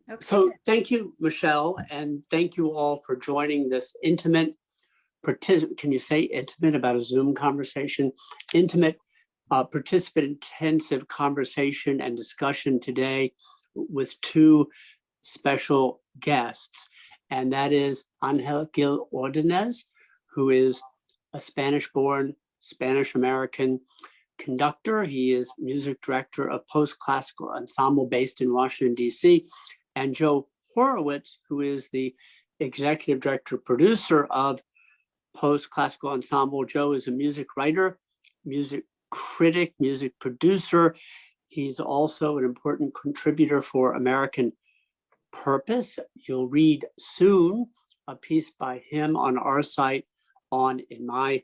Okay. So thank you, Michelle, and thank you all for joining this intimate, can you say intimate about a Zoom conversation? Intimate, participant-intensive conversation and discussion today with two special guests, and that is Angel Gil-Ordóñez, who is a Spanish-born, Spanish-American conductor. He is music director of PostClassical Ensemble based in Washington, D.C., and Joe Horowitz, who is the executive director, producer of PostClassical Ensemble. Joe is a music writer, music critic, music producer. He's also an important contributor for American Purpose. You'll read soon a piece by him on our site on, in my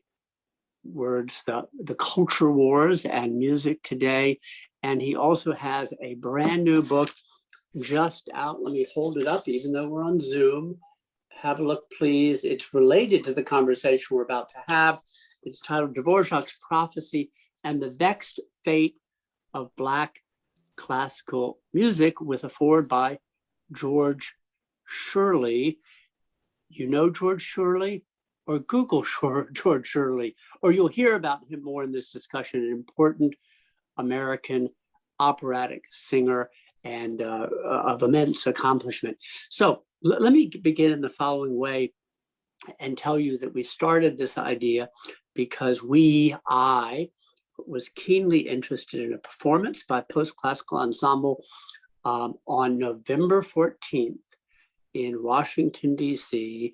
words, the culture wars and music today. And he also has a brand new book just out. Let me hold it up, even though we're on Zoom. Have a look, please. It's related to the conversation we're about to have. It's titled Dvorak's Prophecy and the Vexed Fate of Black Classical Music, with a foreword by George Shirley. You know George Shirley? Or Google George Shirley, or you'll hear about him more in this discussion, an important American operatic singer and of immense accomplishment. So let me begin in the following way and tell you that we started this idea because I was keenly interested in a performance by PostClassical Ensemble on November 14th in Washington, D.C.,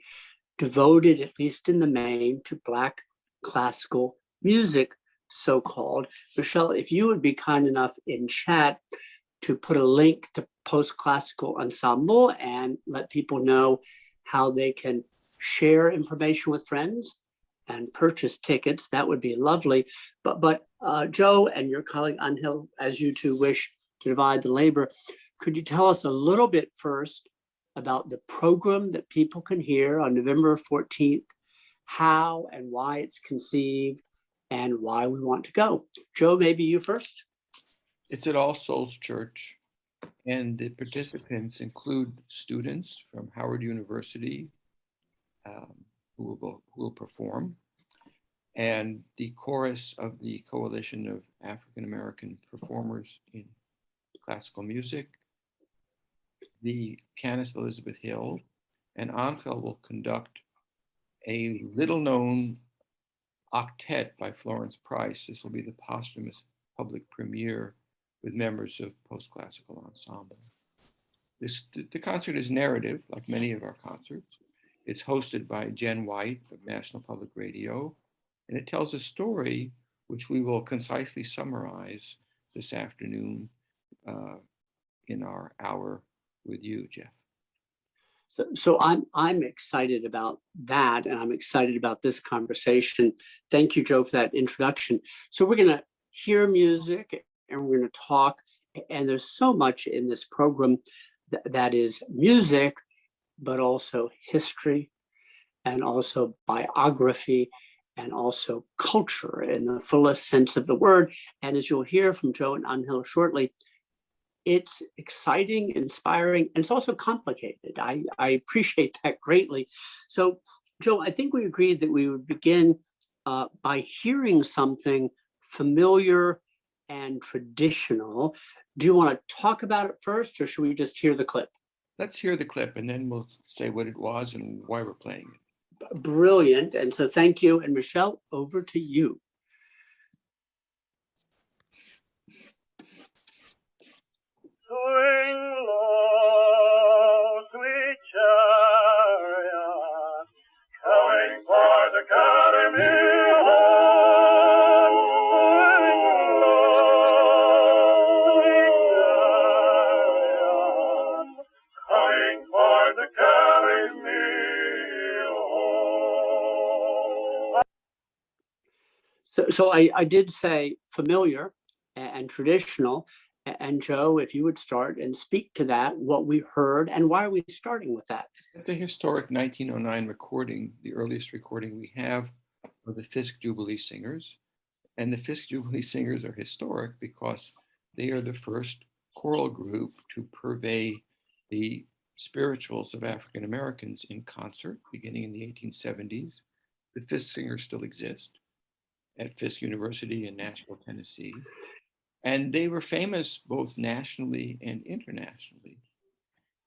devoted, at least in the main, to Black classical music, so-called. Michelle, if you would be kind enough in chat to put a link to PostClassical Ensemble and let people know how they can share information with friends and purchase tickets, that would be lovely. But Joe and your colleague Angel, as you two wish to divide the labor, could you tell us a little bit first about the program that people can hear on November 14th, how and why it's conceived, and why we want to go? Joe, maybe you first. It's at All Souls Church, and the participants include students from Howard University who will perform, and the chorus of the Coalition of African American Performers in Classical Music, the pianist Elizabeth Hill, and Angel will conduct a little-known octet by Florence Price. This will be the posthumous public premiere with members of PostClassical Ensemble. The concert is narrative, like many of our concerts. It's hosted by Jen White of National Public Radio, and it tells a story which we will concisely summarize this afternoon in our hour with you, Jeff. So I'm excited about that, and I'm excited about this conversation. Thank you, Joe, for that introduction. So we're going to hear music, and we're going to talk, and there's so much in this program that is music, but also history, and also biography, and also culture in the fullest sense of the word. And as you'll hear from Joe and Angel shortly, it's exciting, inspiring, and it's also complicated. I appreciate that greatly. So, Joe, I think we agreed that we would begin by hearing something familiar and traditional. Do you want to talk about it first, or should we just hear the clip? Let's hear the clip, and then we'll say what it was and why we're playing it. Brilliant. And so thank you. And Michelle, over to you. Swing low, sweet chariot, coming for the academy home. Swing low, sweet chariot, coming for the academy home. So I did say familiar and traditional. And Joe, if you would start and speak to that, what we heard, and why are we starting with that? The historic 1909 recording, the earliest recording we have, of the Fisk Jubilee Singers. And the Fisk Jubilee Singers are historic because they are the first choral group to purvey the spirituals of African Americans in concert beginning in the 1870s. The Fisk Singers still exist at Fisk University in Nashville, Tennessee. And they were famous both nationally and internationally.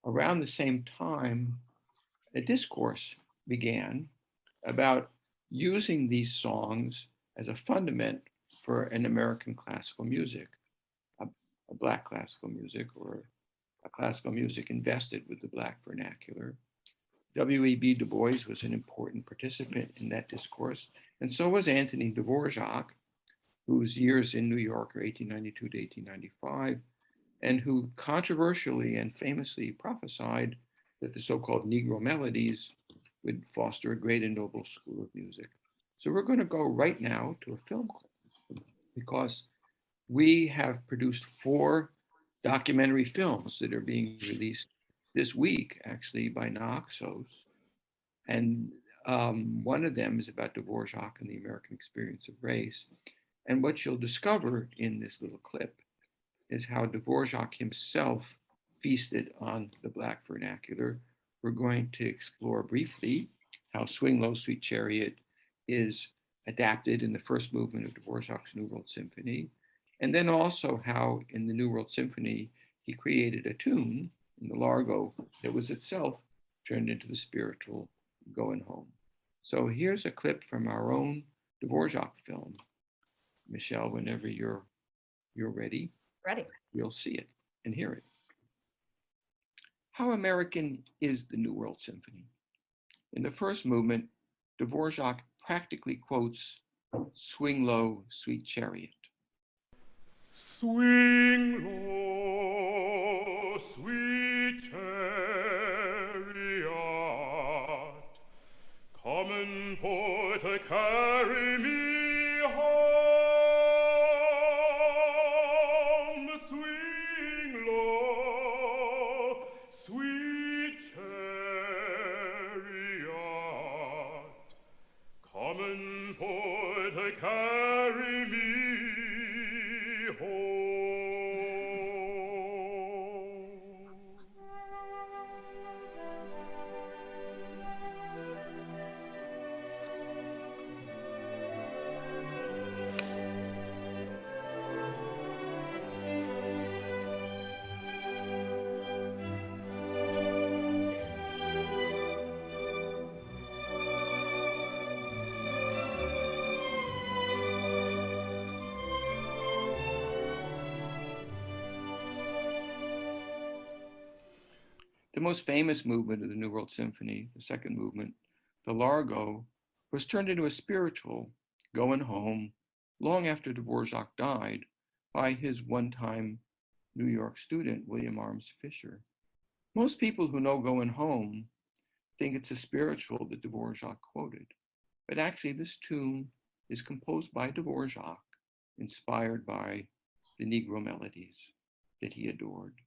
Around the same time, a discourse began about using these songs as a fundament for an American classical music, a Black classical music, or a classical music invested with the Black vernacular. W.E.B. Du Bois was an important participant in that discourse, and so was Anthony Dvorak, whose years in New York are 1892 to 1895, and who controversially and famously prophesied that the so-called Negro melodies would foster a great and noble school of music. So we're going to go right now to a film clip, because we have produced 4 documentary films that are being released this week, actually, by Naxos. And one of them is about Dvorak and the American experience of race. And what you'll discover in this little clip is how Dvorak himself feasted on the Black vernacular. We're going to explore briefly how Swing Low, Sweet Chariot is adapted in the first movement of Dvorak's New World Symphony, and then also how in the New World Symphony he created a tune in the Largo that was itself turned into the spiritual Going Home. So here's a clip from our own Dvorak film. Michelle, whenever you're ready. Ready. We'll see it and hear it. How American is the New World Symphony? In the first movement, Dvorak practically quotes Swing Low, Sweet Chariot. Swing low, sweet chariot, coming for to carry me home. Swing low, sweet chariot, coming for to carry me home. The most famous movement of the New World Symphony, the second movement, the Largo, was turned into a spiritual, Going Home, long after Dvorak died, by his one-time New York student, William Arms Fisher. Most people who know Going Home think it's a spiritual that Dvorak quoted, but actually this tune is composed by Dvorak, inspired by the Negro melodies that he adored.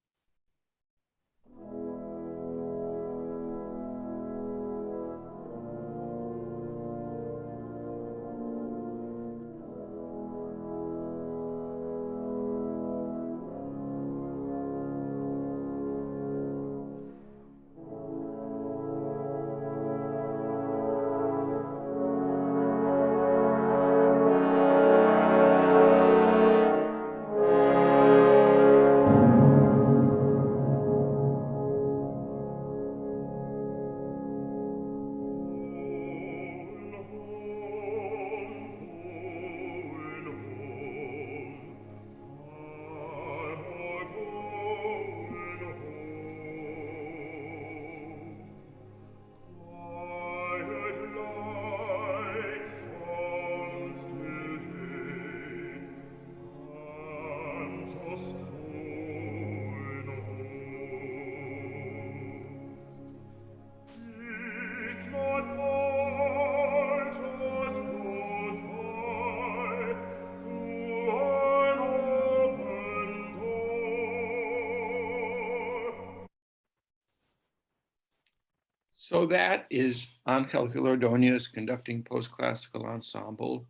So that is Angel Gil-Ordóñez conducting PostClassical Ensemble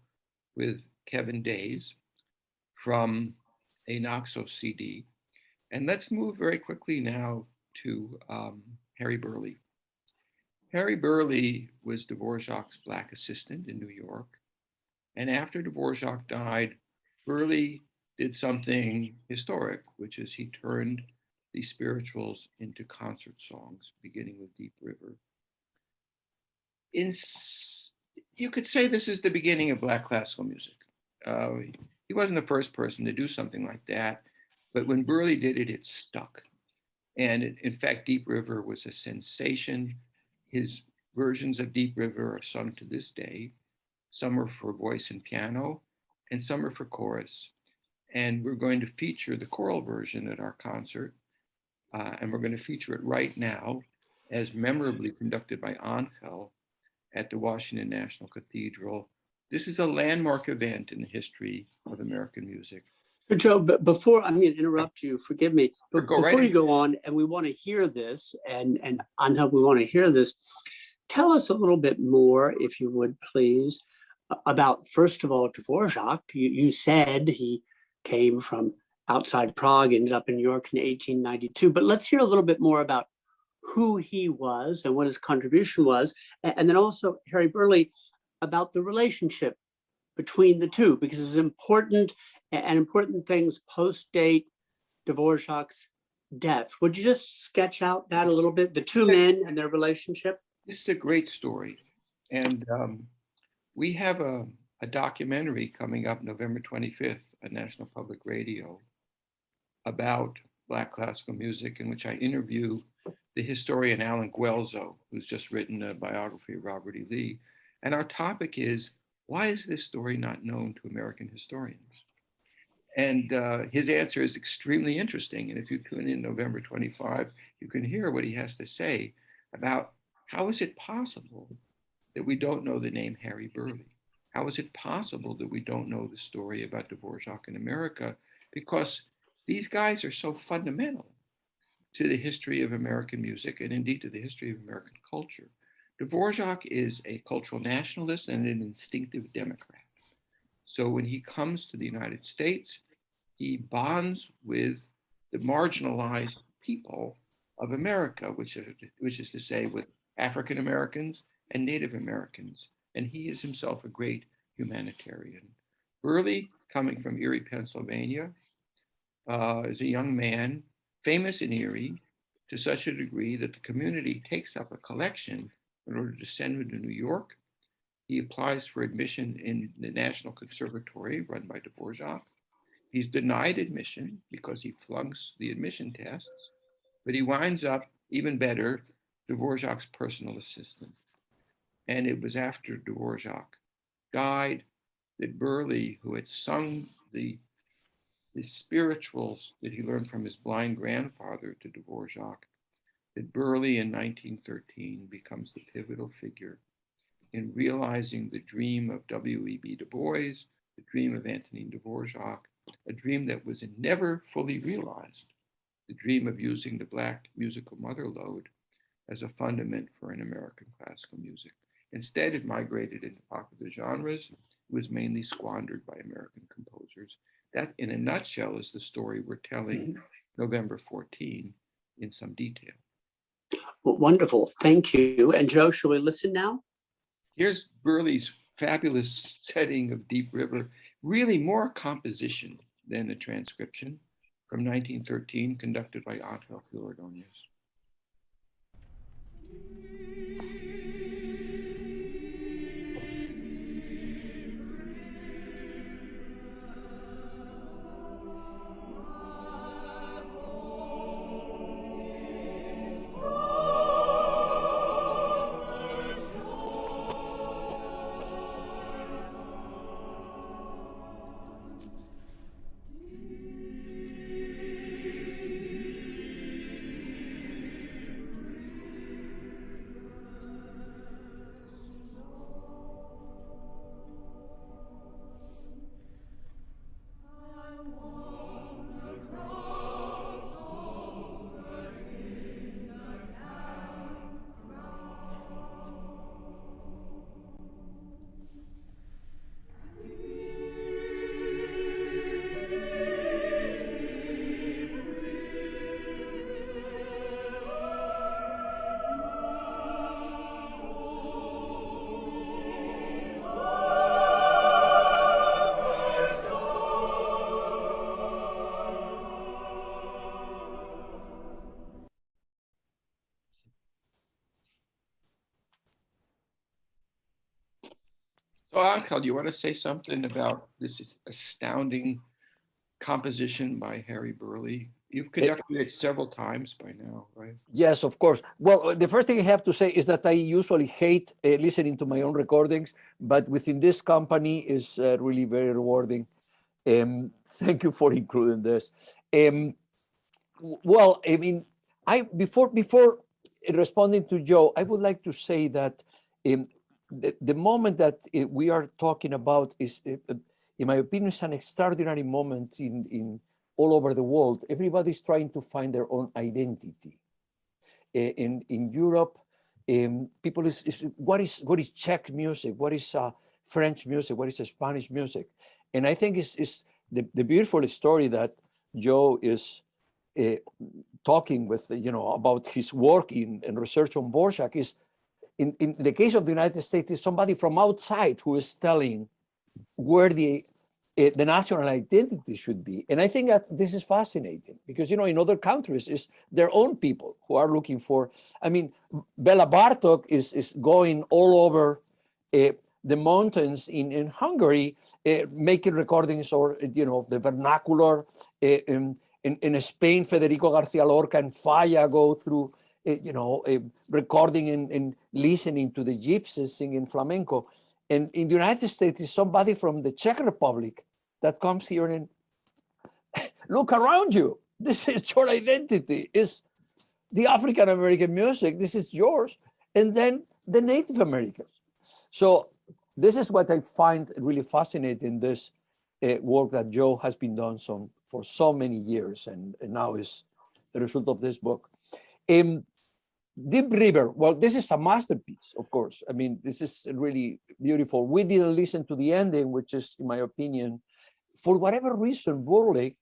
with Kevin Days from a Naxos CD. And let's move very quickly now to Harry Burleigh. Harry Burleigh was Dvorak's black assistant in New York. And after Dvorak died, Burleigh did something historic, which is he turned the spirituals into concert songs, beginning with Deep River. You could say this is the beginning of black classical music. He wasn't the first person to do something like that, but when Burleigh did it, it stuck. And in fact, Deep River was a sensation. His versions of Deep River are sung to this day. Some are for voice and piano, and some are for chorus. And we're going to feature the choral version at our concert. And we're going to feature it right now as memorably conducted by Angel at the Washington National Cathedral. This is a landmark event in the history of American music. So Joe, but before I'm going to interrupt you, forgive me, but Go right before you ahead. go on, and we want to hear this, and Angel, we want to hear this, tell us a little bit more, if you would please, about, first of all, Dvorak. You said he came from outside Prague, ended up in New York in 1892, but let's hear a little bit more about who he was and what his contribution was, and then also Harry Burleigh, about the relationship between the two, because it's important, and important things post-date Dvorak's death. Would you just sketch out that a little bit, the two men and their relationship? This is a great story. And we have a documentary coming up November 25th on National Public Radio about Black classical music, in which I interview the historian Alan Guelzo, who's just written a biography of Robert E. Lee. And our topic is, why is this story not known to American historians? And his answer is extremely interesting. And if you tune in November 25, you can hear what he has to say about how is it possible that we don't know the name Harry Burleigh? How is it possible that we don't know the story about Dvorak in America? Because these guys are so fundamental to the history of American music and indeed to the history of American culture. Dvorak is a cultural nationalist and an instinctive Democrat. So when he comes to the United States, he bonds with the marginalized people of America, which is to say with African Americans and Native Americans. And he is himself a great humanitarian. Burleigh, coming from Erie, Pennsylvania, is a young man famous in Erie to such a degree that the community takes up a collection in order to send him to New York. He applies for admission in the National Conservatory run by Dvorak. He's denied admission because he flunks the admission tests, but he winds up, even better, Dvorak's personal assistant. And it was after Dvorak died that Burleigh, who had sung the spirituals that he learned from his blind grandfather to Dvorak, that Burleigh in 1913 becomes the pivotal figure in realizing the dream of W.E.B. Du Bois, the dream of Antonin Dvorak, a dream that was never fully realized, the dream of using the Black musical mother lode as a fundament for an American classical music. Instead, it migrated into popular genres. It was mainly squandered by American composers. That, in a nutshell, is the story we're telling November 14 in some detail. Well, wonderful, thank you. And Joe, shall we listen now? Here's Burleigh's fabulous setting of Deep River, really more composition than a transcription, from 1913, conducted by Gil-Ordóñez. So Angel, do you want to say something about this astounding composition by Harry Burleigh? You've conducted it several times by now, right? Yes, of course. Well, the first thing I have to say is that I usually hate listening to my own recordings, but within this company is really very rewarding. Thank you for including this. Well, I mean, before responding to Joe, I would like to say that the moment that we are talking about is, in my opinion, is an extraordinary moment in all over the world. Everybody's trying to find their own identity. In Europe, people what is Czech music? What is French music? What is Spanish music? And I think it's the beautiful story that Joe is talking with, about his work and research on Dvorak is, in the case of the United States, is somebody from outside who is telling where the national identity should be. And I think that this is fascinating because, in other countries, it's their own people who are looking for, I mean, Bela Bartok is going all over the mountains in Hungary, making recordings or, the vernacular. In Spain, Federico García Lorca and Falla go through, recording and listening to the gypsies singing flamenco. And in the United States, is somebody from the Czech Republic that comes here and look around you. This is your identity. Is the African American music. This is yours. And then the Native Americans. So this is what I find really fascinating, this work that Joe has been done for so many years, and now is the result of this book. Deep River, well, this is a masterpiece, of course. I mean, this is really beautiful. We didn't listen to the ending, which is, in my opinion, for whatever reason, Burleigh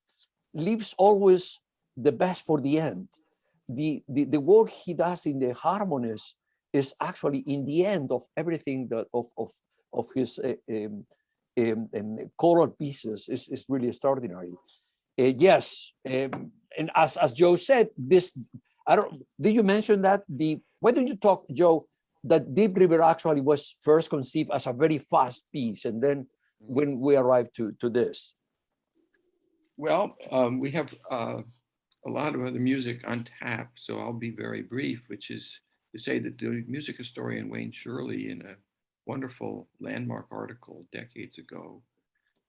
leaves always the best for the end. The work he does in the harmonies is actually in the end of everything that of his choral pieces is really extraordinary. Yes, and as Joe said, this, did you mention that why don't you talk, Joe, that Deep River actually was first conceived as a very fast piece, and then when we arrived to this? Well, we have a lot of other music on tap, so I'll be very brief, which is to say that the music historian Wayne Shirley, in a wonderful landmark article decades ago,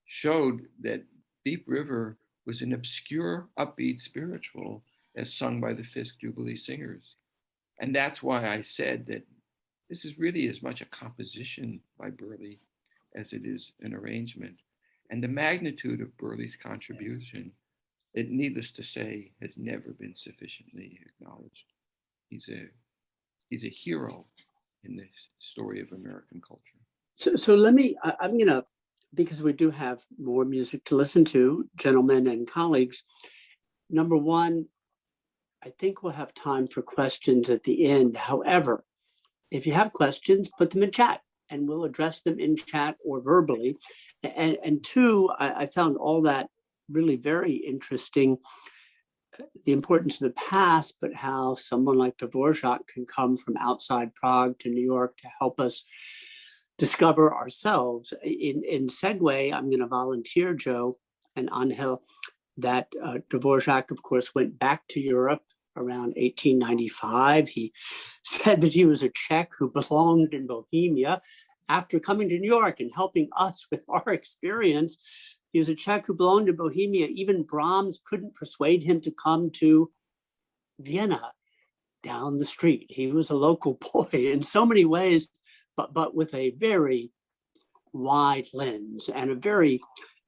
showed that Deep River was an obscure, upbeat spiritual as sung by the Fisk Jubilee Singers. And that's why I said that this is really as much a composition by Burleigh as it is an arrangement. And the magnitude of Burleigh's contribution, needless to say, has never been sufficiently acknowledged. He's a hero in the story of American culture. So let me, I'm gonna, because we do have more music to listen to, gentlemen and colleagues. Number one, I think we'll have time for questions at the end. However, if you have questions, put them in chat and we'll address them in chat or verbally. And two, I found all that really very interesting, the importance of the past, but how someone like Dvorak can come from outside Prague to New York to help us discover ourselves. In segue, I'm going to volunteer, Joe and Angel, that Dvorak, of course, went back to Europe around 1895. He said that he was a Czech who belonged in Bohemia. After coming to New York and helping us with our experience, he was a Czech who belonged to Bohemia. Even Brahms couldn't persuade him to come to Vienna down the street. He was a local boy in so many ways, but with a very wide lens and a very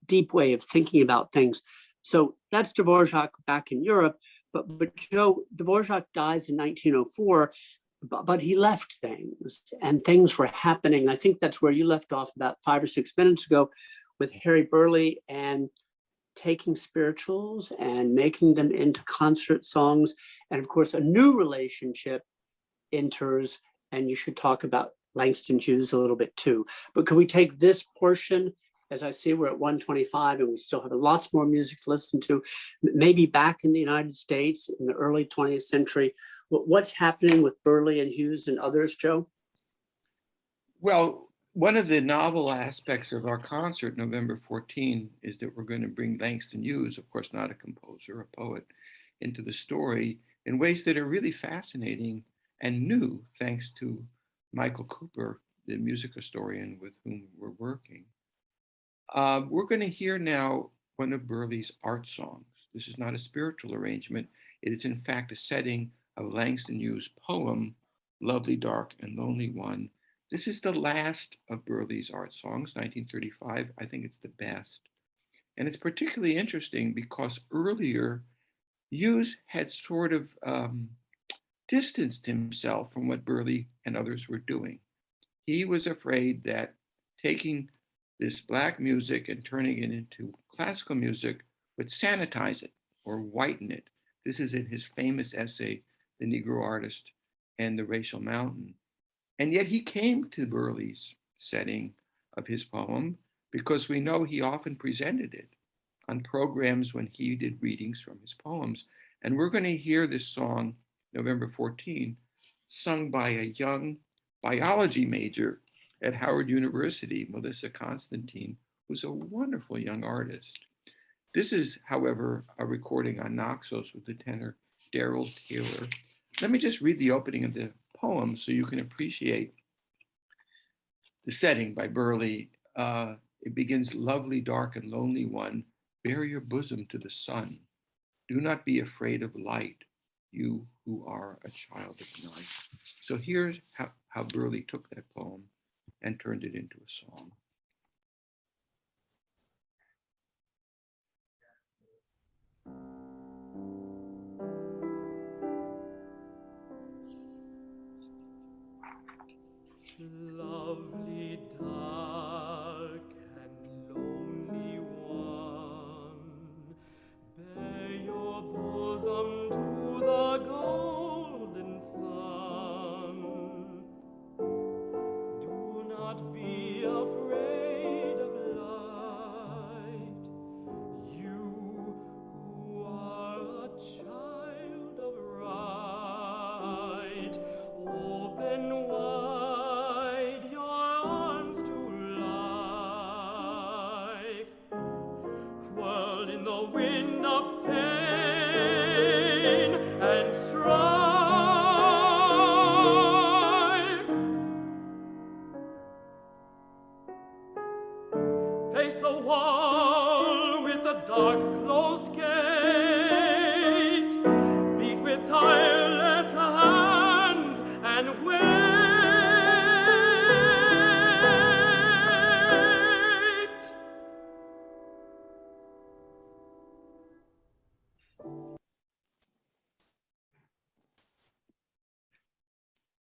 deep way of thinking about things. So that's Dvorak back in Europe. But Joe, Dvorak dies in 1904, but he left things and things were happening. I think that's where you left off about 5 or 6 minutes ago with Harry Burleigh and taking spirituals and making them into concert songs. And of course, a new relationship enters, and you should talk about Langston Hughes a little bit too. But could we take this portion? As I see, we're at 1:25 and we still have lots more music to listen to, maybe back in the United States in the early 20th century. What's happening with Burleigh and Hughes and others, Joe? Well, One of the novel aspects of our concert, November 14, is that we're going to bring Langston Hughes, of course, not a composer, a poet, into the story in ways that are really fascinating and new, thanks to Michael Cooper, the music historian with whom we're working. We're going to hear now one of Burleigh's art songs. This is not a spiritual arrangement. It is, in fact, a setting of Langston Hughes' poem, Lovely, Dark, and Lonely One. This is the last of Burleigh's art songs, 1935. I think it's the best. And it's particularly interesting because earlier, Hughes had sort of distanced himself from what Burleigh and others were doing. He was afraid that taking this Black music and turning it into classical music would sanitize it or whiten it. This is in his famous essay, The Negro Artist and the Racial Mountain. And yet he came to Burleigh's setting of his poem because we know he often presented it on programs when he did readings from his poems. And we're going to hear this song, November 14, sung by a young biology major at Howard University, Melissa Constantine, who's a wonderful young artist. This is, however, a recording on Naxos with the tenor Darrell Taylor. Let me just read the opening of the poem so you can appreciate the setting by Burleigh. It begins, lovely, dark, and lonely one, bare your bosom to the sun. Do not be afraid of light, you who are a child of night. So here's how Burleigh took that poem and turned it into a song. Lovely, dark, and lonely one, bare your bosom to the golden sun. Do not be afraid of light, you who are a child of right. Open wide your arms to life, whirl in the wind of pain and strife. Face the wall with the dark closed gate, beat with tireless hands and wait.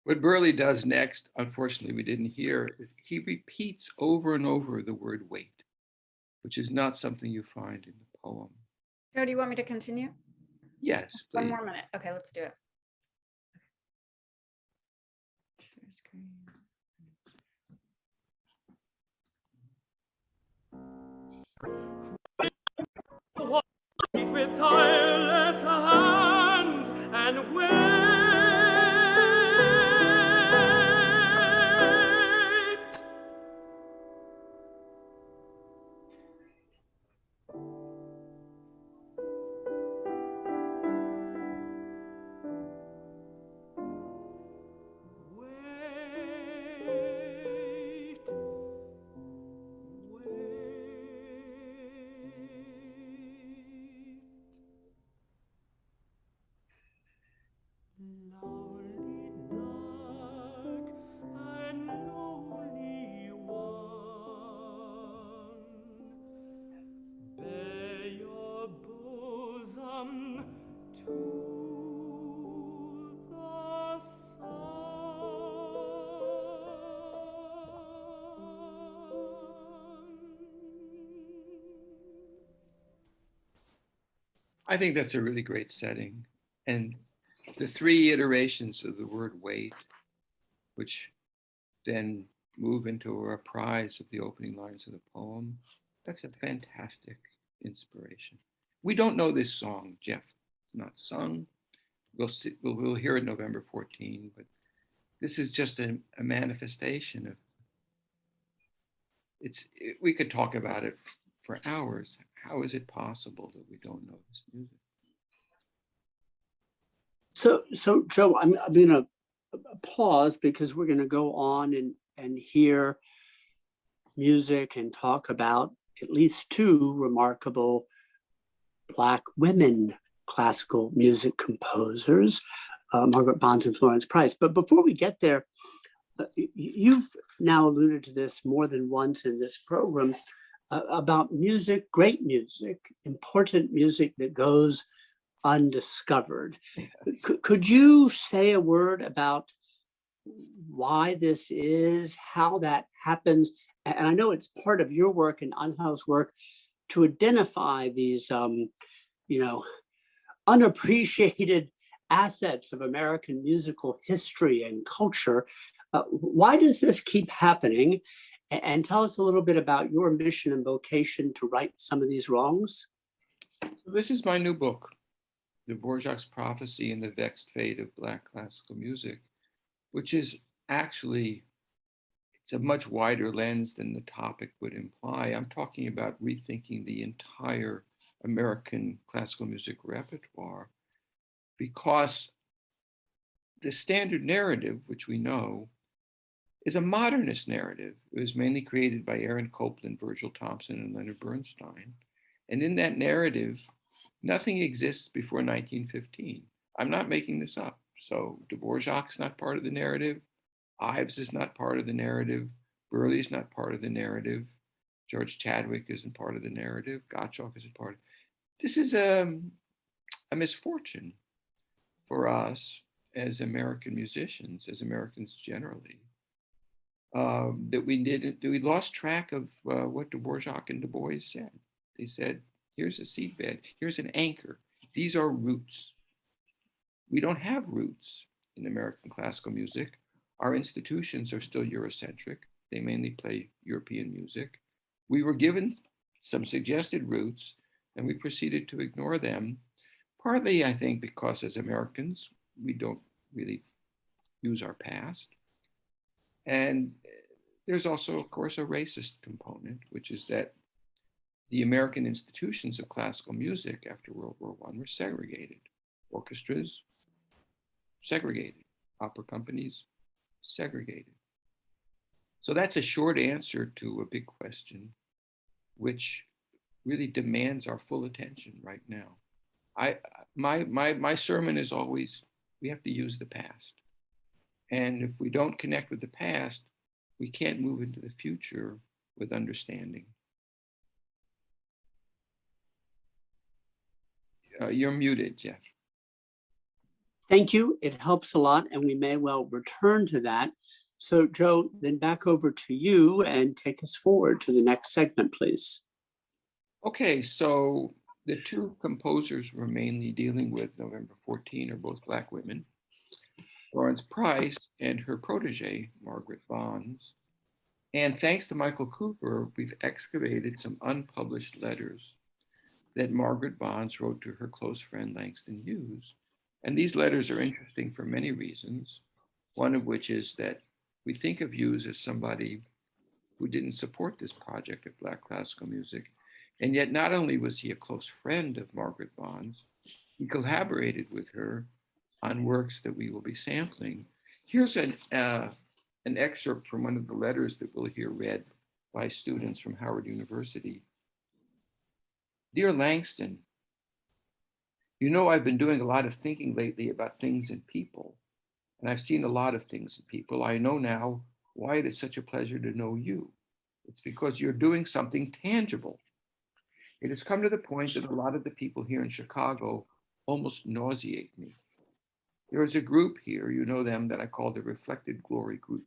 What Burleigh does next, unfortunately we didn't hear, is he repeats over and over the word wait, which is not something you find in the poem. Joe, do you want me to continue? Yes, One please. more minute. Okay, let's do it. Beat with tireless hands and wait. Wait, lovely, dark, and lonely one, bare your bosom to the I think that's a really great setting. And the three iterations of the word wait, which then move into a reprise of the opening lines of the poem, that's a fantastic inspiration. We don't know this song, Jeff. It's not sung. We'll hear it November 14, but this is just a manifestation of we could talk about it for hours. How is it possible that we don't know this music? So Joe, I'm going to pause because we're going to go on and hear music and talk about at least two remarkable Black women classical music composers, Margaret Bonds and Florence Price. But before we get there, you've now alluded to this more than once in this program about music, great music, important music that goes undiscovered. Could you say a word about why this is, how that happens? And I know it's part of your work and Angel's work to identify these, unappreciated assets of American musical history and culture. Why does this keep happening? And tell us a little bit about your mission and vocation to right some of these wrongs. This is my new book, Dvorak's Prophecy and the Vexed Fate of Black Classical Music, which is actually, it's a much wider lens than the topic would imply. I'm talking about rethinking the entire American classical music repertoire, because the standard narrative, which we know, is a modernist narrative. It was mainly created by Aaron Copland, Virgil Thompson, and Leonard Bernstein. And in that narrative, nothing exists before 1915. I'm not making this up. So Dvorak's not part of the narrative. Ives is not part of the narrative. Burley is not part of the narrative. George Chadwick isn't part of the narrative. Gottschalk isn't part of it. This is a misfortune for us as American musicians, as Americans generally, that we lost track of what Dvorak and Du Bois said. They said, here's a seedbed, here's an anchor. These are roots. We don't have roots in American classical music. Our institutions are still Eurocentric. They mainly play European music. We were given some suggested roots and we proceeded to ignore them, partly, I think, because as Americans, we don't really use our past. And there's also, of course, a racist component, which is that the American institutions of classical music after World War I were segregated. Orchestras, segregated. Opera companies, segregated. So that's a short answer to a big question, which really demands our full attention right now. My sermon is always, we have to use the past. And if we don't connect with the past, we can't move into the future with understanding. You're muted, Jeff. Thank you. It helps a lot, and we may well return to that. So, Joe, then back over to you and take us forward to the next segment, please. Okay, so the two composers we're mainly dealing with November 14 are both Black women, Florence Price and her protege, Margaret Bonds. And thanks to Michael Cooper, we've excavated some unpublished letters that Margaret Bonds wrote to her close friend Langston Hughes. And these letters are interesting for many reasons, one of which is that we think of Hughes as somebody who didn't support this project of Black classical music. And yet not only was he a close friend of Margaret Bonds, he collaborated with her on works that we will be sampling. Here's an excerpt from one of the letters that we'll hear read by students from Howard University. Dear Langston, you know I've been doing a lot of thinking lately about things and people, and I've seen a lot of things and people. I know now why it is such a pleasure to know you. It's because you're doing something tangible. It has come to the point that a lot of the people here in Chicago almost nauseate me. There is a group here, you know them, that I call the Reflected Glory Group.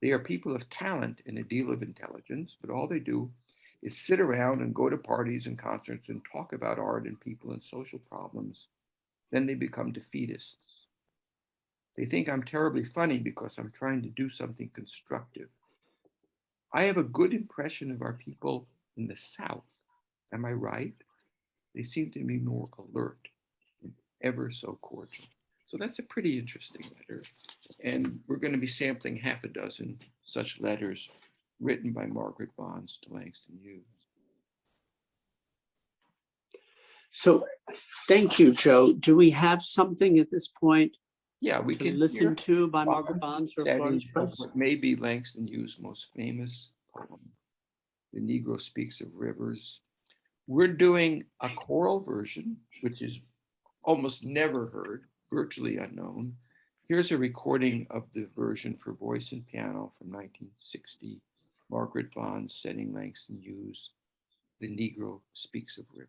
They are people of talent and a deal of intelligence, but all they do is sit around and go to parties and concerts and talk about art and people and social problems. Then they become defeatists. They think I'm terribly funny because I'm trying to do something constructive. I have a good impression of our people in the South. Am I right? They seem to be more alert and ever so cordial. So that's a pretty interesting letter. And we're going to be sampling half a dozen such letters written by Margaret Bonds to Langston Hughes. So thank you, Joe. Do we have something at this point Yeah, we to can listen hear to by Margaret Bonds or setting Florence of Price? what may be Langston Hughes' most famous poem, The Negro Speaks of Rivers. We're doing a choral version, which is almost never heard, virtually unknown. Here's a recording of the version for voice and piano from 1960. Margaret Bonds setting Langston Hughes, The Negro Speaks of Rivers.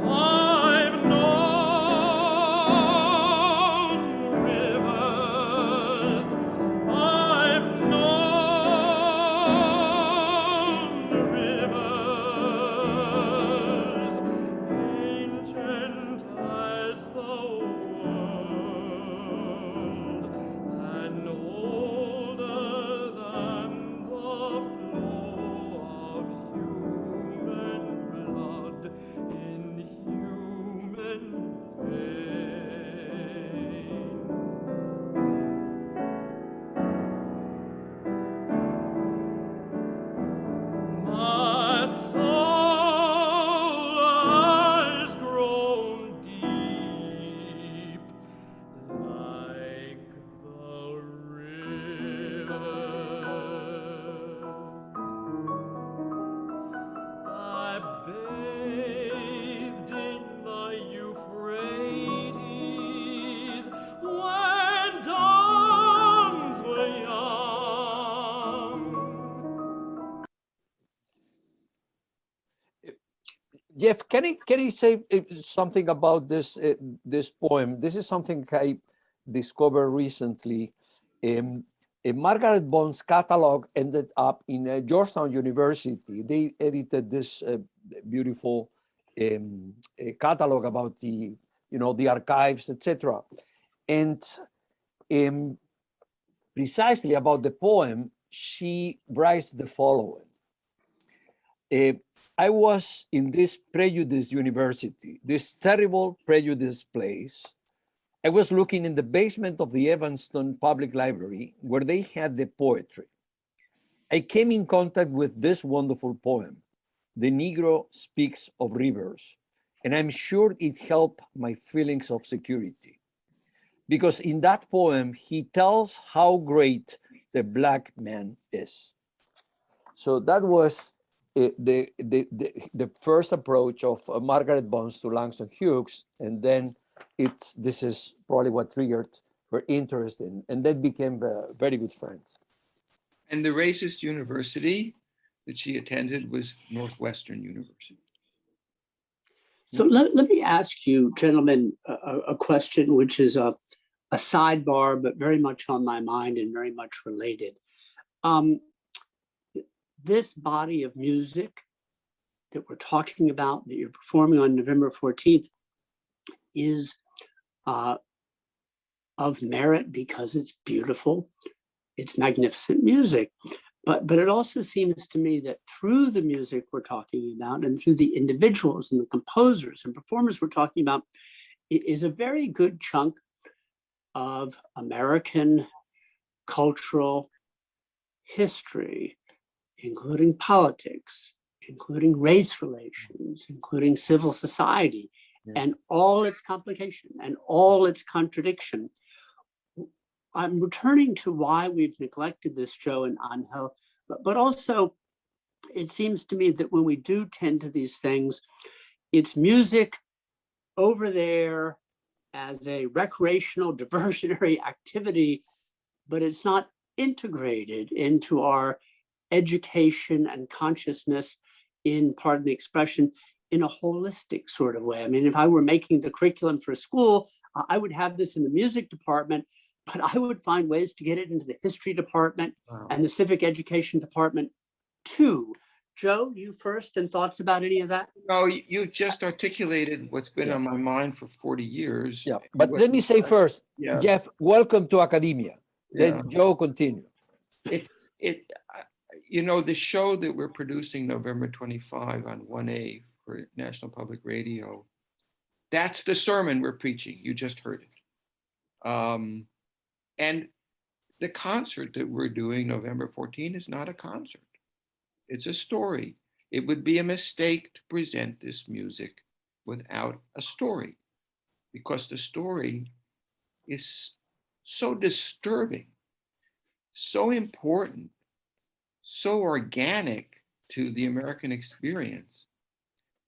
I've known rivers, I've known rivers, ancient as the world, and older than the flow of human blood in human veins. My soul has grown deep like the rivers. I bathed in the Euphrates when dawns were young. Jeff, can you say something about this poem? This is something I discovered recently. Margaret Bond's catalog ended up in Georgetown University. They edited this beautiful catalog about the archives, etc. And precisely about the poem, she writes the following. I was in this prejudice university, this terrible prejudice place. I was looking in the basement of the Evanston Public Library where they had the poetry. I came in contact with this wonderful poem, The Negro Speaks of Rivers, and I'm sure it helped my feelings of security. Because in that poem, he tells how great the Black man is. So that was the first approach of Margaret Bonds to Langston Hughes, and then this is probably what triggered her interest in, and then became very good friends. And the racist university that she attended was Northwestern University. So let me ask you, gentlemen, a question which is a sidebar, but very much on my mind and very much related. This body of music that we're talking about, that you're performing on November 14th, is of merit because it's beautiful, it's magnificent music. But it also seems to me that through the music we're talking about and through the individuals and the composers and performers we're talking about, it is a very good chunk of American cultural history, including politics, including race relations, including civil society, and all its complication and all its contradiction. I'm returning to why we've neglected this, Joe and Angel, but also it seems to me that when we do tend to these things, it's music over there as a recreational, diversionary activity, but it's not integrated into our education and consciousness in, pardon the expression, in a holistic sort of way. I mean, if I were making the curriculum for a school, I would have this in the music department, but I would find ways to get it into the history department and the civic education department too, Joe, you first, and thoughts about any of that? No, you just articulated what's been Yeah. on my mind for 40 years. Yeah, and but what let me you say said. first, Yeah. Jeff, welcome to academia. Yeah. Then Joe continue. The show that we're producing November 25 on 1A for National Public Radio, that's the sermon we're preaching. You just heard it. And the concert that we're doing November 14 is not a concert. It's a story. It would be a mistake to present this music without a story, because the story is so disturbing, so important, so organic to the American experience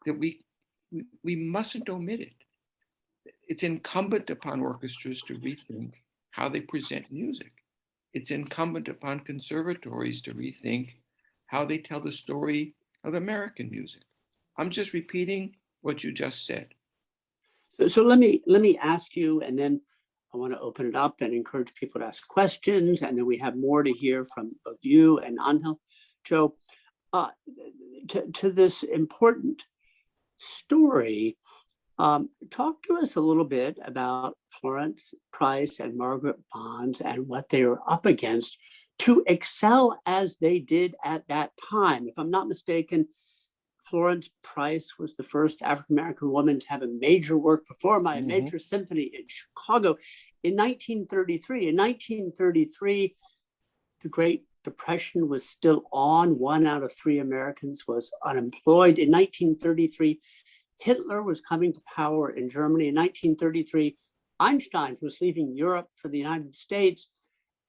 that we mustn't omit it. It's incumbent upon orchestras to rethink how they present music. It's incumbent upon conservatories to rethink how they tell the story of American music. I'm just repeating what you just said. So let me ask you, and then I want to open it up and encourage people to ask questions, and then we have more to hear from both you and Angel. Joe, to this important story, talk to us a little bit about Florence Price and Margaret Bonds and what they were up against to excel as they did at that time. If I'm not mistaken, Florence Price was the first African-American woman to have a major work performed by a major symphony in Chicago in 1933. In 1933, the Great Depression was still on. 1 out of 3 Americans was unemployed. In 1933, Hitler was coming to power in Germany. In 1933, Einstein was leaving Europe for the United States.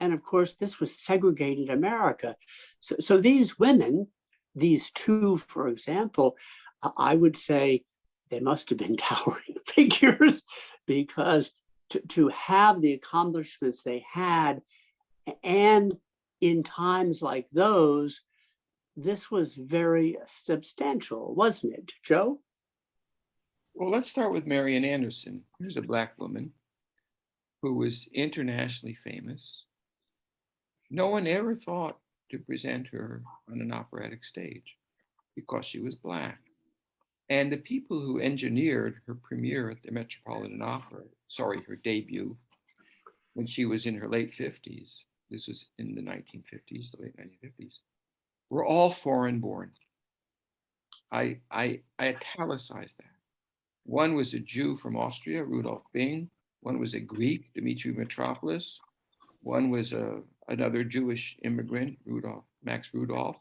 And of course, this was segregated America. So these women, these two, for example, I would say they must have been towering figures, because to have the accomplishments they had, and in times like those, this was very substantial, wasn't it, Joe? Well, let's start with Marian Anderson. Here's a Black woman who was internationally famous. No one ever thought to present her on an operatic stage because she was Black. And the people who engineered her premiere at the Metropolitan Opera, her debut, when she was in her late 50s, this was in the 1950s, the late 1950s, were all foreign born. I italicized that. One was a Jew from Austria, Rudolf Bing. One was a Greek, Dimitri Mitropoulos. One was another Jewish immigrant, Max Rudolph.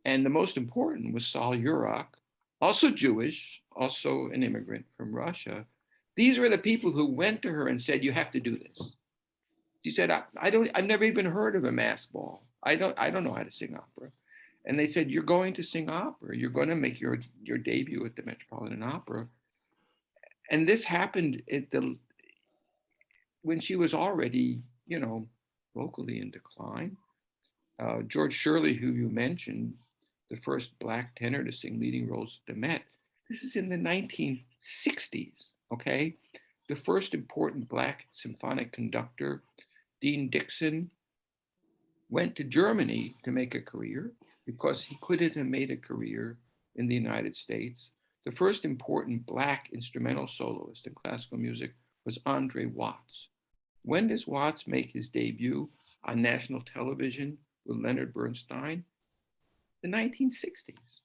And the most important was Sol Yurok, also Jewish, also an immigrant from Russia. These were the people who went to her and said, "You have to do this." She said, I've never even heard of a mass ball. I don't know how to sing opera. And they said, "You're going to sing opera. You're going to make your debut at the Metropolitan Opera." And this happened when she was already, vocally in decline. George Shirley, who you mentioned, the first Black tenor to sing leading roles at the Met. This is in the 1960s, okay? The first important Black symphonic conductor, Dean Dixon, went to Germany to make a career because he couldn't have made a career in the United States. The first important Black instrumental soloist in classical music was Andre Watts. When does Watts make his debut on national television with Leonard Bernstein? The 1960s.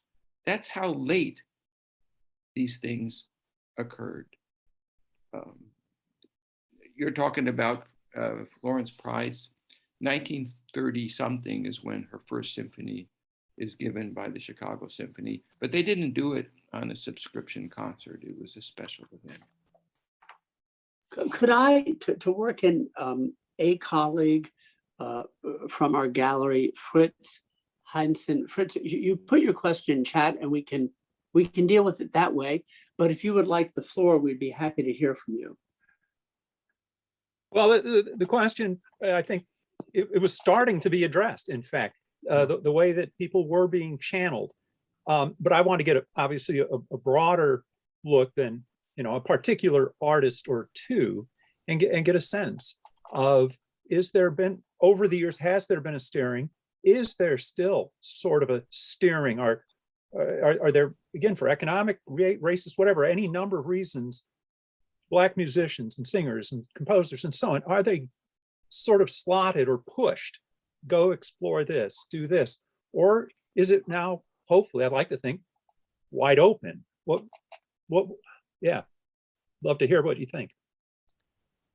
That's how late these things occurred. You're talking about Florence Price. 1930 something is when her first symphony is given by the Chicago Symphony, but they didn't do it on a subscription concert. It was a special event. Could I, to work in a colleague from our gallery, Fritz Heinzen. Fritz, you put your question in chat and we can deal with it that way. But if you would like the floor, we'd be happy to hear from you. Well, the question, I think it was starting to be addressed, in fact, the way that people were being channeled. But I want to get obviously a broader look than a particular artist or two, and get a sense of, over the years, has there been a steering is there still sort of a steering, or are there, again, for economic, racist, whatever, any number of reasons, Black musicians and singers and composers and so on, are they sort of slotted or pushed? Go explore this, do this, or is it now, hopefully, I'd like to think, wide open? Yeah, love to hear what you think.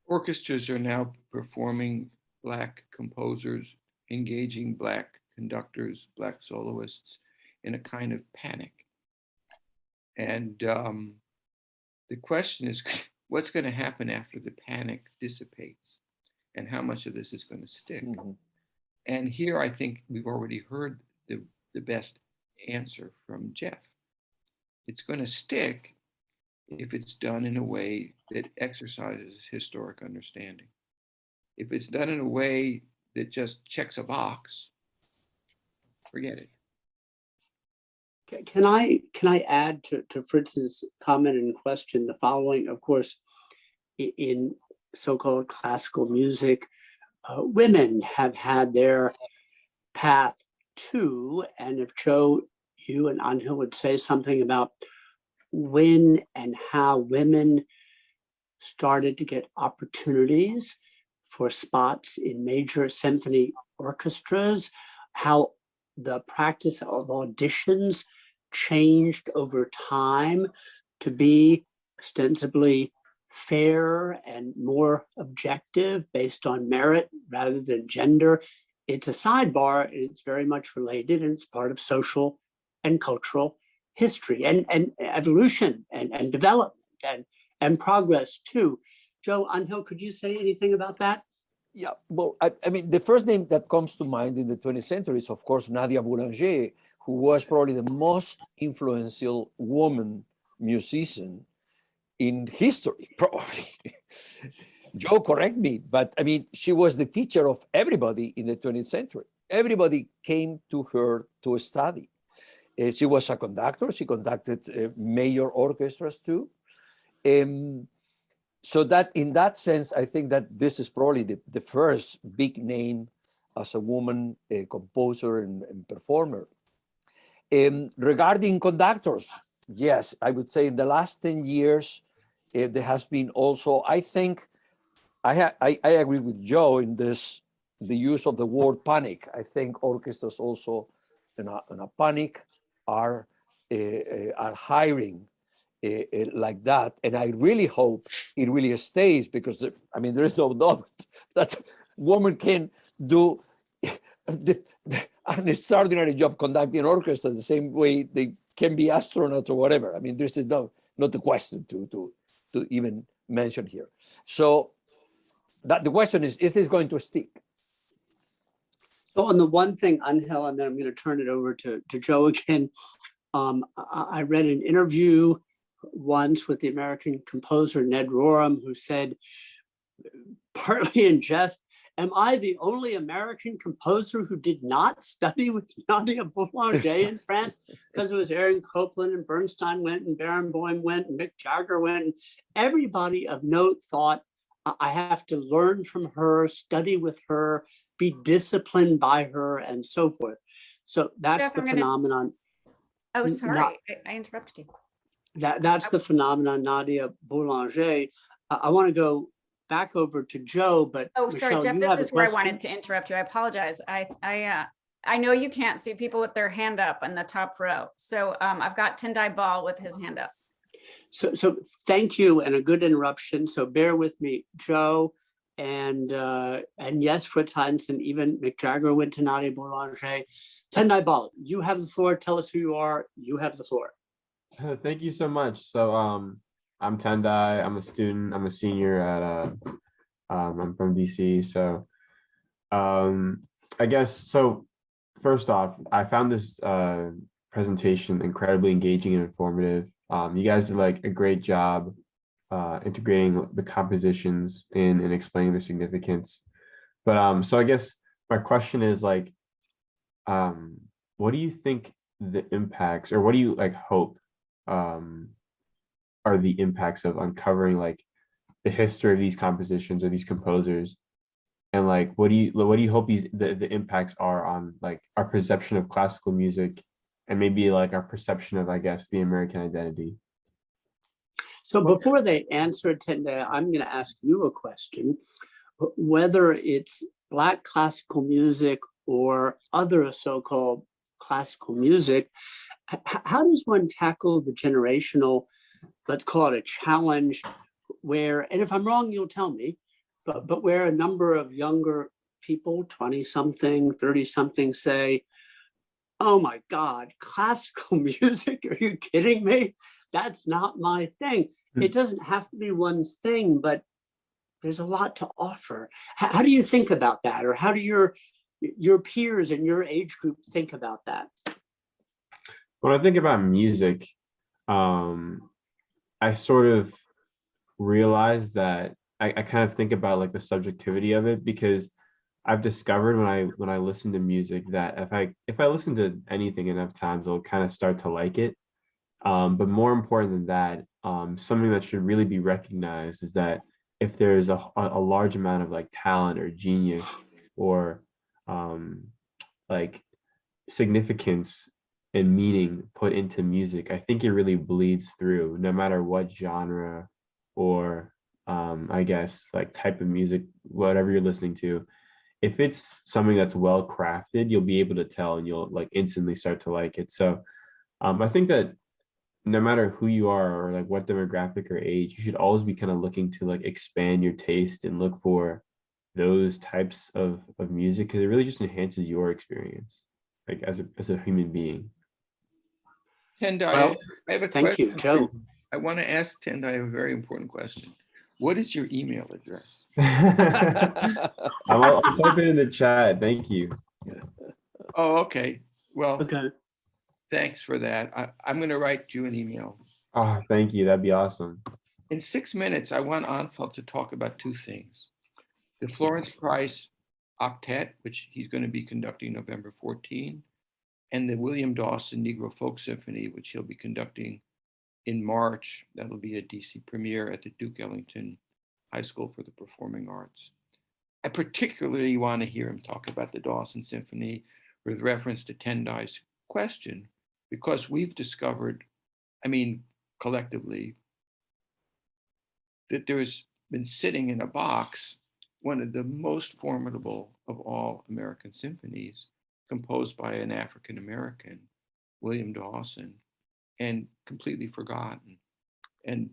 Orchestras are now performing Black composers, engaging Black conductors, Black soloists in a kind of panic. And the question is, what's going to happen after the panic dissipates? And how much of this is going to stick? Mm-hmm. And here I think we've already heard the best answer from Jeff. It's going to stick if it's done in a way that exercises historic understanding. If it's done in a way that just checks a box, forget it. Can I add to Fritz's comment and question the following? Of course, in so-called classical music, women have had their path too. And if Joe, you and Angel would say something about when and how women started to get opportunities for spots in major symphony orchestras, how the practice of auditions changed over time to be ostensibly fair and more objective based on merit rather than gender. It's a sidebar, it's very much related, and it's part of social and cultural history and evolution and development and progress too. Joe, Angel, could you say anything about that? Yeah, well, I mean, the first name that comes to mind in the 20th century is, of course, Nadia Boulanger, who was probably the most influential woman musician in history, probably. Joe, correct me, but I mean, she was the teacher of everybody in the 20th century. Everybody came to her to study. She was a conductor. She conducted major orchestras too. So that in that sense, I think that this is probably the first big name as a woman composer and performer. Regarding conductors, yes, I would say in the last 10 years, there has been also, I think, I agree with Joe in this, the use of the word panic. I think orchestras also in a panic are hiring like that. And I really hope it really stays, because I mean, there is no doubt that women can do an extraordinary job conducting an orchestra the same way they can be astronauts or whatever. I mean, this is not the question to even mention here. So that the question is this going to stick? So on the one thing, Angel, and then I'm going to turn it over to Joe again. I read an interview once with the American composer Ned Rorem, who said, partly in jest, "Am I the only American composer who did not study with Nadia Boulanger in France?" Because it was Aaron Copland and Bernstein went and Barenboim went and Mick Jagger went. And everybody of note thought, I have to learn from her, study with her, be disciplined by her, and so forth. So that's Jeff, the phenomenon. Oh, sorry, I interrupted you. That's the phenomenon, Nadia Boulanger. I want to go back over to Joe, but oh, Michelle, sorry, Jeff, you this have is a where I question? wanted to interrupt you. I apologize. I know you can't see people with their hand up in the top row. So I've got Tendai Ball with his hand up. So thank you, and a good interruption. So bear with me, Joe, and yes, Fritz Heinz and even Mick Jagger went to Nadia Boulanger. Tendai Ball, you have the floor. Tell us who you are. You have the floor. Thank you so much. So I'm Tendai. I'm a student. I'm a senior at I'm from DC. So I guess so. First off, I found this presentation incredibly engaging and informative. You guys did like a great job integrating the compositions in and explaining their significance. But so I guess my question is like, what do you think the impacts, or what do you like hope are the impacts of uncovering like the history of these compositions or these composers And like, what do you hope the impacts are on like our perception of classical music and maybe like our perception of, I guess, the American identity? So before they answer, Tende, I'm going to ask you a question. Whether it's Black classical music or other so-called classical music, how does one tackle the generational, let's call it a challenge, where, and if I'm wrong, you'll tell me, but where a number of younger people, 20-something, 30-something, say, oh my God, classical music, are you kidding me? That's not my thing. It doesn't have to be one's thing, but there's a lot to offer. How do you think about that? Or how do your peers in your age group think about that? When I think about music, I sort of realize that I kind of think about like the subjectivity of it, because I've discovered when I listen to music that if I listen to anything enough times, I'll kind of start to like it. But more important than that, something that should really be recognized is that if there's a large amount of like talent or genius or like significance and meaning put into music, I think it really bleeds through no matter what genre or I guess like type of music, whatever you're listening to. If it's something that's well crafted, you'll be able to tell and you'll like instantly start to like it. So I think that no matter who you are or like what demographic or age, you should always be kind of looking to like expand your taste and look for those types of music, because it really just enhances your experience like as a human being. Tendai, Well, I have a thank question. you, Joe. I want to ask Tendai a very important question. What is your email address? I'll type it in the chat. Thank you. Oh, okay. Well, Okay. thanks for that. I'm going to write you an email. Oh, thank you. That'd be awesome. In 6 minutes, I want Anfeld to talk about two things. The Florence Price Octet, which he's going to be conducting November 14, and the William Dawson Negro Folk Symphony, which he'll be conducting in March. That'll be a DC premiere at the Duke Ellington High School for the Performing Arts. I particularly want to hear him talk about the Dawson Symphony with reference to Tendai's question, because we've discovered, I mean, collectively, that there's been sitting in a box one of the most formidable of all American symphonies, composed by an African American, William Dawson, and completely forgotten. And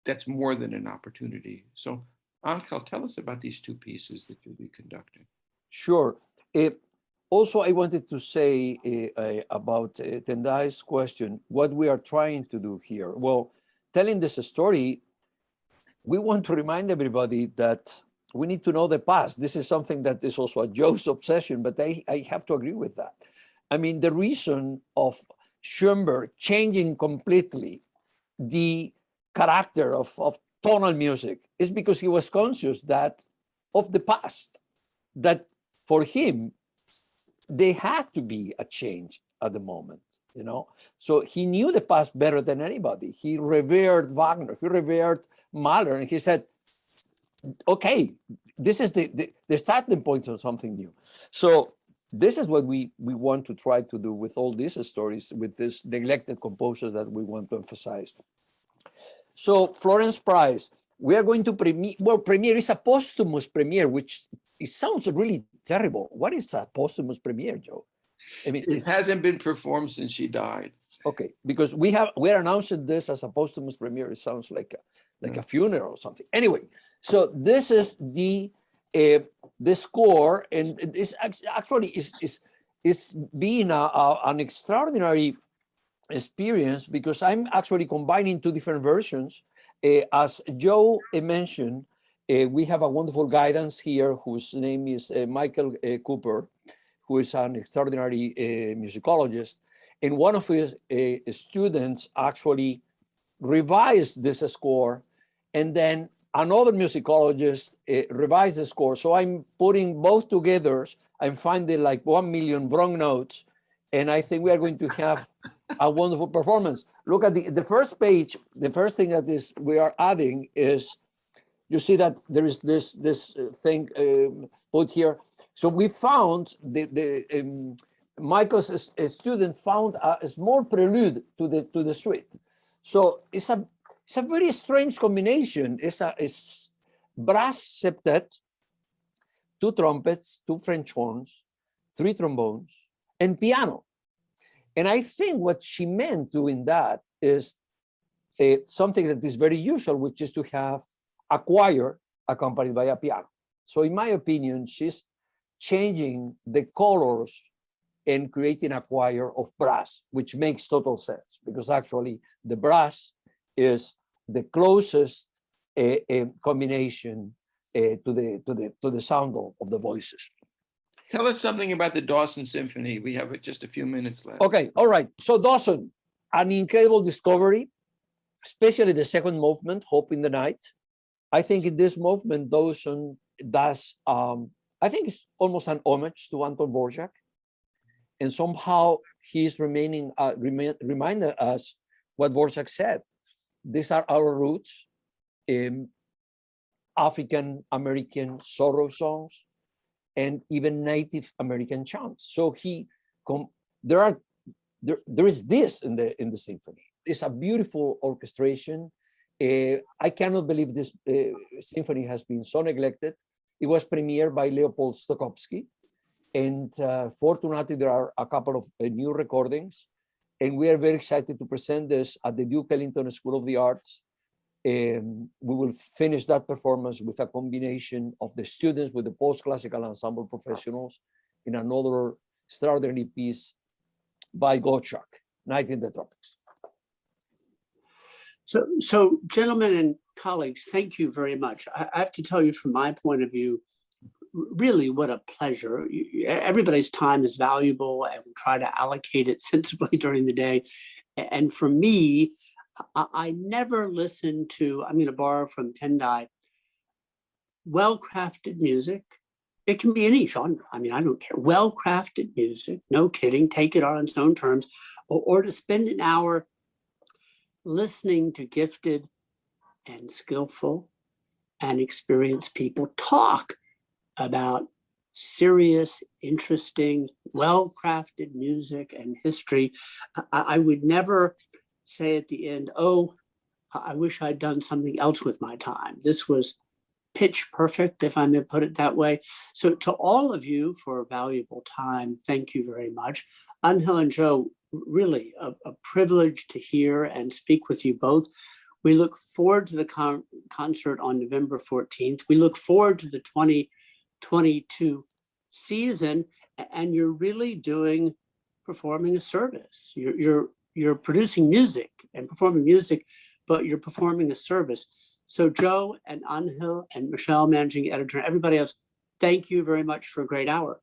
that's more than an opportunity. So Angel, tell us about these two pieces that you'll be conducting. Sure. Also, I wanted to say about Tendai's question, what we are trying to do here. Well, telling this story, we want to remind everybody that we need to know the past. This is something that is also a Joe's obsession, but I have to agree with that. I mean, the reason of Schoenberg changing completely the character of tonal music is because he was conscious that of the past, that for him, there had to be a change at the moment, you know? So he knew the past better than anybody. He revered Wagner, he revered Mahler, and he said, okay, this is the starting point of something new. So this is what we want to try to do with all these stories, with these neglected composers that we want to emphasize. So Florence Price, we are going to premiere, well, premiere is a posthumous premiere, which it sounds really terrible. What is a posthumous premiere, Joe? I mean, it hasn't been performed since she died. Okay, because we're announcing this as a posthumous premiere. It sounds like a funeral or something. Anyway, so this is the score, and this actually is being an extraordinary experience, because I'm actually combining two different versions. As Joe mentioned, we have a wonderful guidance here whose name is Michael Cooper, who is an extraordinary musicologist. And one of his students actually revised this score, and then another musicologist revised the score. So I'm putting both together. I'm finding like 1 million wrong notes, and I think we are going to have a wonderful performance. Look at the first page. The first thing that we are adding is you see that there is this thing put here. So we found Michael's student found a small prelude to the suite. So it's a very strange combination. It's brass septet, 2 trumpets, 2 French horns, 3 trombones, and piano. And I think what she meant doing that is something that is very usual, which is to have a choir accompanied by a piano. So in my opinion, she's changing the colors and creating a choir of brass, which makes total sense, because actually the brass is the closest combination to the sound of the voices. Tell us something about the Dawson Symphony. We have just a few minutes left. Okay, all right. So Dawson, an incredible discovery, especially the second movement, Hope in the Night. I think in this movement, Dawson does, I think it's almost an homage to Anton Dvorak. And somehow he's reminding us what Dvorak said. These are our roots, African-American sorrow songs, and even Native American chants. So there is this in the symphony. It's a beautiful orchestration. I cannot believe this symphony has been so neglected. It was premiered by Leopold Stokowski, and fortunately there are a couple of new recordings, and we are very excited to present this at the Duke Ellington School of the Arts. We will finish that performance with a combination of the students with the post-classical ensemble professionals in another extraordinary piece by Gottschalk, Night in the Tropics. So gentlemen and colleagues, thank you very much. I have to tell you from my point of view, really what a pleasure. Everybody's time is valuable, and we try to allocate it sensibly during the day. And for me, I never listen to, I'm going to borrow from Tendai, well-crafted music. It can be any genre. I mean, I don't care. Well-crafted music, no kidding, take it on its own terms, or to spend an hour listening to gifted and skillful and experienced people talk about serious, interesting, well-crafted music and history. I would never say at the end, oh, I wish I'd done something else with my time. This was pitch perfect, if I may put it that way. So to all of you for a valuable time, thank you very much. Angel and Joe, really a privilege to hear and speak with you both. We look forward to the concert on November 14th. We look forward to the 2022 season, and you're really performing a service. You're producing music and performing music, but you're performing a service. So Joe and Angel and Michelle, managing editor, and everybody else, thank you very much for a great hour.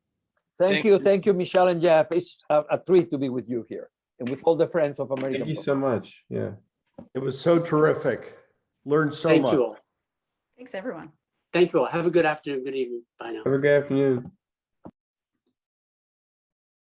Thank you, Michelle and Jeff. It's a treat to be with you here and with all the friends of American. Thank you so much. Yeah. It was so terrific. Learned so much. Thank you all. Thanks, everyone. Thank you all. Have a good afternoon, good evening. Bye now. Have a good afternoon.